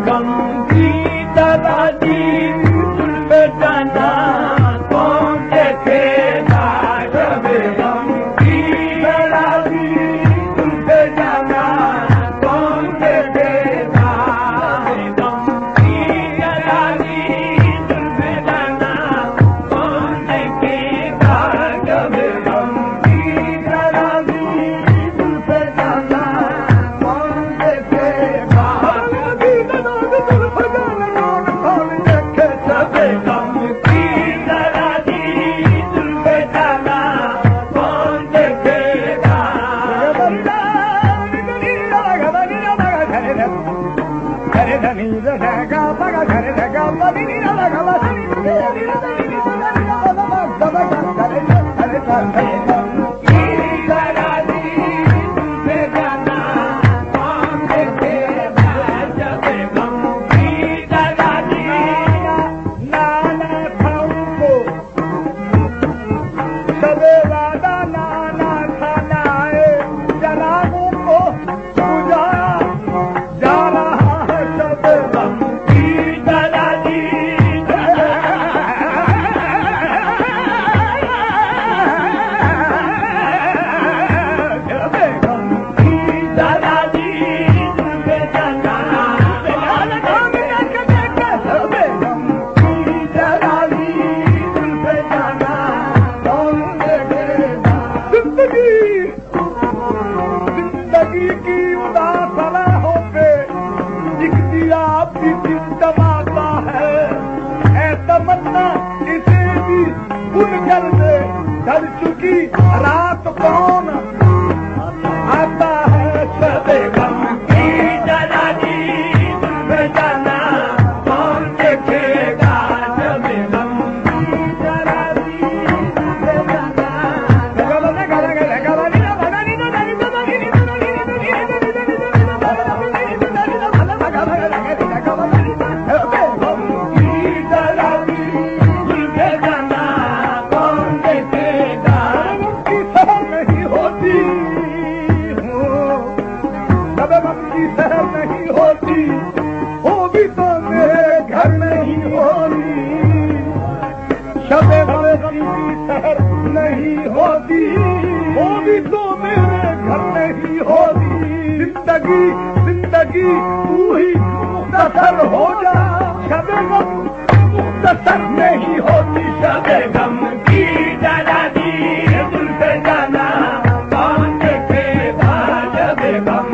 गम की दराजी जुल्फ जाना कौन देखेगा। शब गम की दराजी जुल्फ जाना कौन देखेगा। गम की दराजी जुल्फ जाना कौन देखेगा। शब गम की दराजी जुल्फ जाना कौन देखेगा। ढल चुकी रात कौन आता है। शब गम की दराजी जुल्फ जाना कौन देखेगा। शब गम की दराजी जुल्फ जाना सहर नहीं होती, वो भी तो मेरे घर नहीं होती। शब गम की सहर नहीं होती, वो भी तो मेरे घर नहीं होती। जिंदगी जिंदगी तू ही मुख्तसर हो जा। शब गम मुख्तसर नहीं होती। शब गम की दराजी जुल्फ जाना कौन देखेगा। शब गम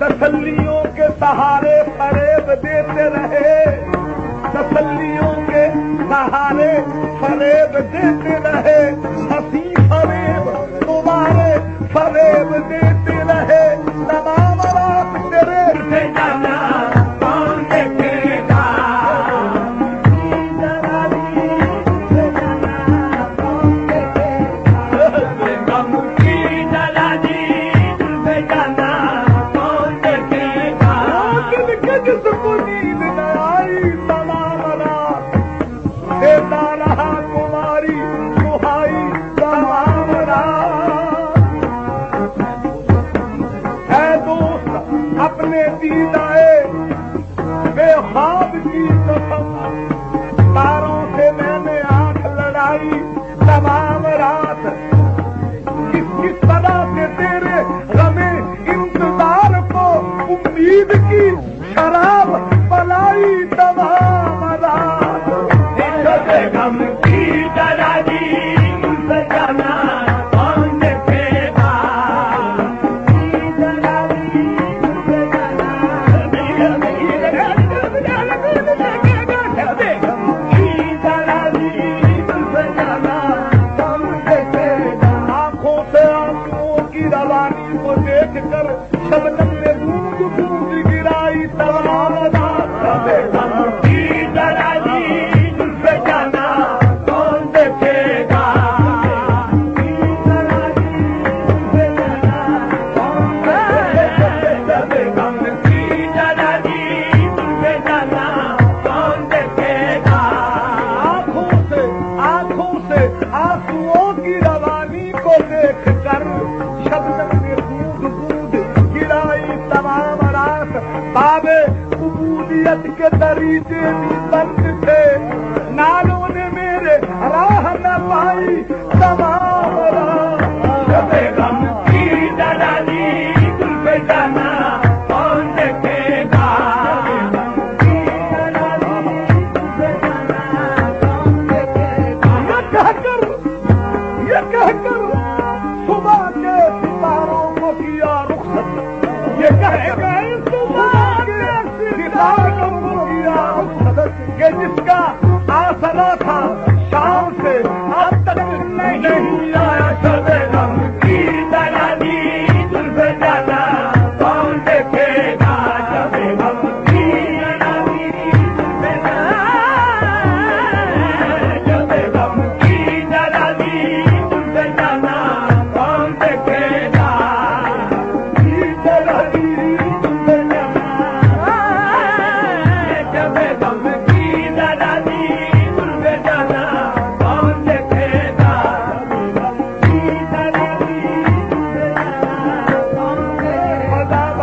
तसल्लियों के सहारे फरेब देते रहे। तसल्लियों के सहारे फरेब देते रहे। हंसी फरेब तुम्हारे फरेब देते रहे। तमाम रात तेरे से जाना कौन देखेगा। गम की दराजी जुल्फ जाना जिसको नींद न आई तमाम रात देता रहा तुम्हारी दुहाई तमाम रात। है दोस्त अपने दीदाए बेख्वाब की कसम, तारों से मैंने आंख लड़ाई तमाम रात। किस तरह से तेरे गमे इंतजार को उम्मीद की शराब पलाई तमाम रात। शब गम की दराजी जुल्फ जाना कौन देखेगा। शब गम की कबूलियत के दरीजे भी बंद थे, नालों ने मेरे राह न पाई तमाम राह। शबे गम की दलाली जुल्फे जाना कौन देखेगा, ये कहकर सुबह के सितारों को किया रुखसत, ये कहकर सुबह के सितारों को किया रुखसत कि जिसका आसरा था शाम से अब तक नहीं आया। शबे गम की दलाली जुल्फे जाना कौन देखेगा, शबे गम की दलाली जुल्फे जाना, शबे गम की दलाली जुल्फे जाना कौन देखेगा, की दलाली जुल्फे जाना, शबे गम की दलाली जुल्फे जाना कौन देखेगा, की दलाली जुल्फे जाना कौन देखेगा।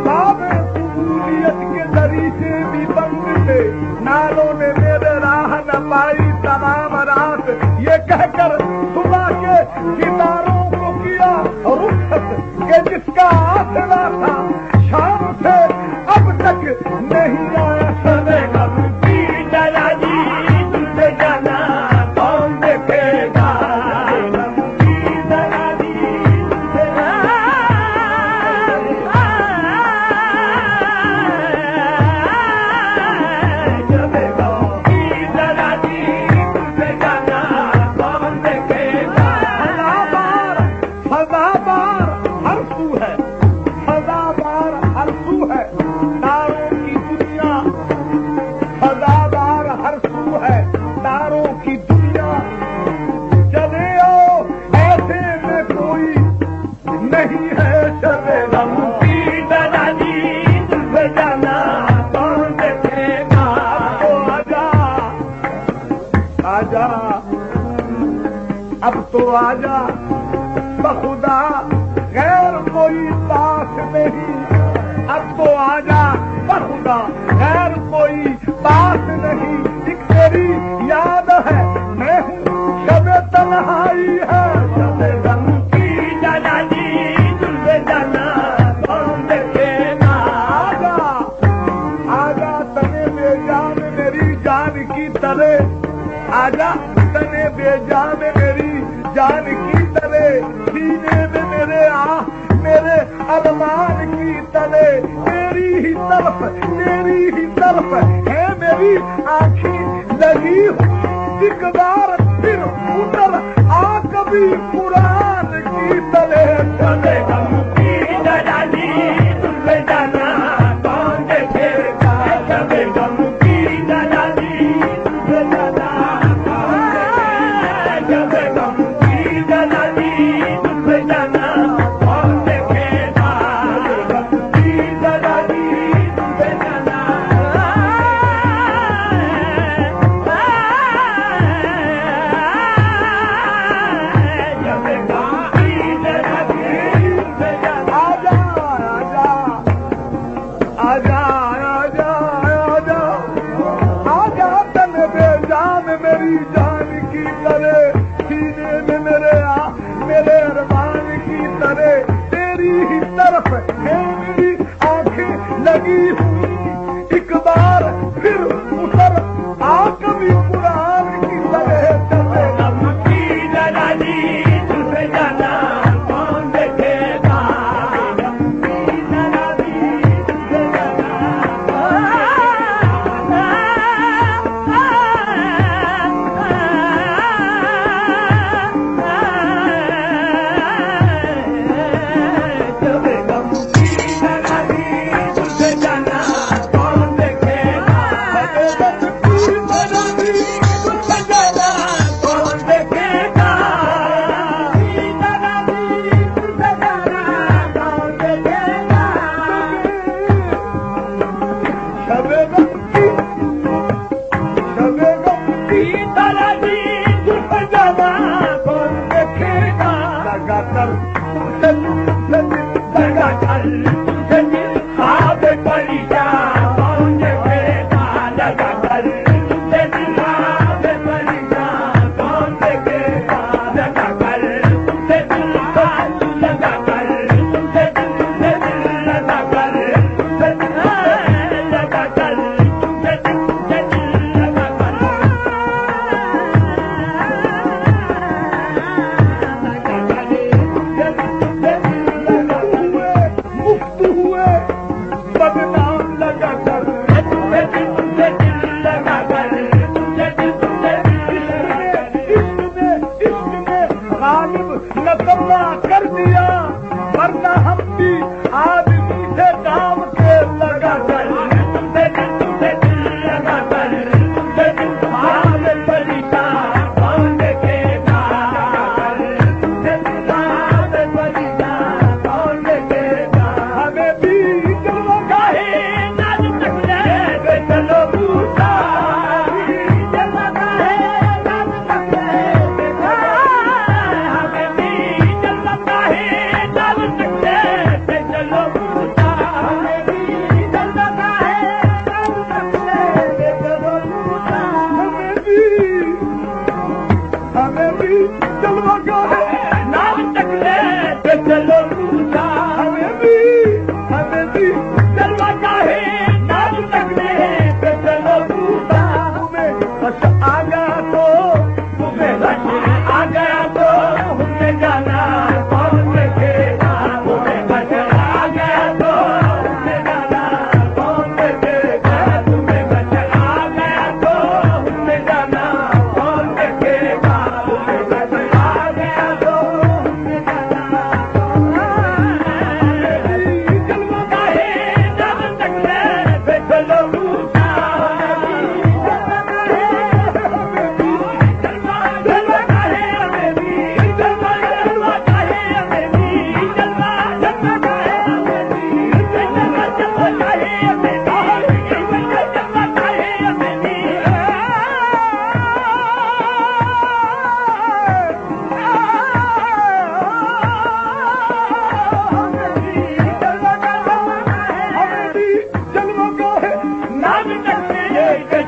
बाब कबूलियत के दरीचे भी बंद थे, नालों ने मेरे राह न पाई तमाम रात, ये कहकर सुबह के सितारों को किया रुखसत कि जिसका आसरा था शाम से अब तक नहीं आया। शबे गम की दलाली जुल्फे जाना कौन देखेगा, की दलाली जुल्फे जाना, शबे गम की दलाली जुल्फे जाना कौन देखेगा। सदाबार हर सू है, सदाबार हर सू है तारों की दुनिया, सदाबार हर सू है तारों की दुनिया। चले आओ ऐसे में कोई नहीं है, शबे गम की दलाली जुल्फे जाना कौन देखेगा। तो आजा आजा, अब तो आजा बखुदा गैर कोई पास नहीं, अब तो आजा बखुदा गैर कोई पास नहीं। एक तेरी याद है मैं हूँ शबे तन्हाई है, शबे गम की दलाली जुल्फे जाना कौन देखेगा। आजा आजा तने बेजान मेरी जान की तरह, आजा तने बेजान मेरी जान की तरह, सीने में मेरे मेरे अरमान की तरह, तेरी ही तरफ है मेरी आँखें लगी हूँ। एक बार फिर उतर आ कभी कुरान की तरह। शबे गम की दलाली जुल्फे जाना कौन देखेगा, शबे गम की दलाली जुल्फे जाना कौन देखेगा, शबे गम की दलाली जुल्फे जाना कौन देखेगा, शबे गम की दलाली जुल्फे जाना। आजा आजा आजा आजा तने बेजान मेरी जान की तरह, सीने में मेरे अरमान की तरह, तेरी ही तरफ है मेरी आंखें लगी हुई। एक बार फिर उतर आ कभी कुरान की तरह। शबे गम की दलाली जुल्फे जाना कौन देखेगा, लगातार न हम भी आदमी से काम के लगा कर तुमसे दिल लगा कर तुमसे दिल भाग बलिता कौन देखेगा तुमसे दिल भाग बलिता कौन देखेगा हमें भी चलो गाहे नाच सकते चलो बूटा चलो गाहे नाच सकते हमें भी चलो गाहे नाच सकते चलो बूटा हमें भी चलो गाहे नाच सकते चलो बूटा हमें भी चलो गाहे नाच सकते चलो बूटा हमें भी चलो गाहे नाच सकते चलो बूटा तुम्हें बस आ गया तो तुम्हें बस आ गया तो हमने जाना कौन देखेगा तुम्हें बस आ गया तो हमने जाना कौन देखेगा तुम्हें बस आ गया तो हमने जाना कौन देखेगा तुम्हें बस आ गया तो हमने जाना चलो गाहे नाच सकते चलो बूटा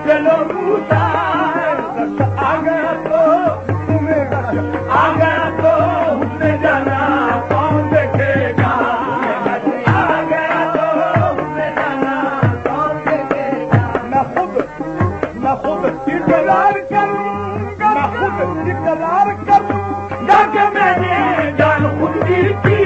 चलो बूटा आ गया तो तुम्हें आ गया तो हमने जाना कौन देखेगा आ गया तो हमने जाना कौन देखेगा मैं खुद इकरार करूंगा मैं खुद इकरार करूंगा कि मैंने जान खुद दी थी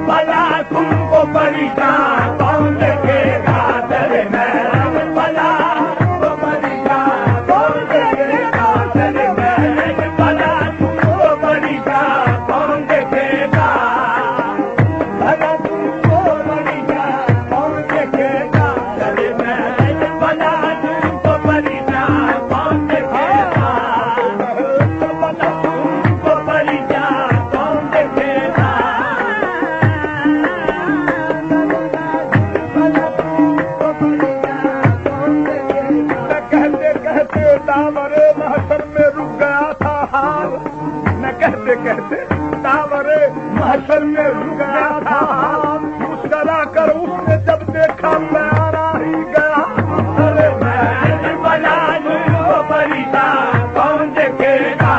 भला तुमको परेशान कौन देखेगा तेरे महल भला तुमको परेशान कौन देखेगा तेरे महल भला तुमको परेशान कौन देखेगा भला तुमको परेशान कौन देखेगा तेरे महल भला तुमको परेशान कौन देखेगा भला तुमको परेशान कौन देखेगा तावरे महशर में रुक गया था हाल न कहते कहते तावरे महशर में रुक गया था हाल मुस्करा कर उसने जब देखा मैं आ ही गया अरे महल बना लो परेशान कौन देखेगा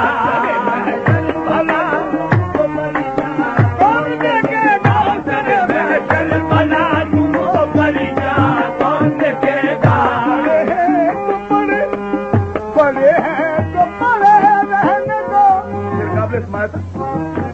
आपने समाया था।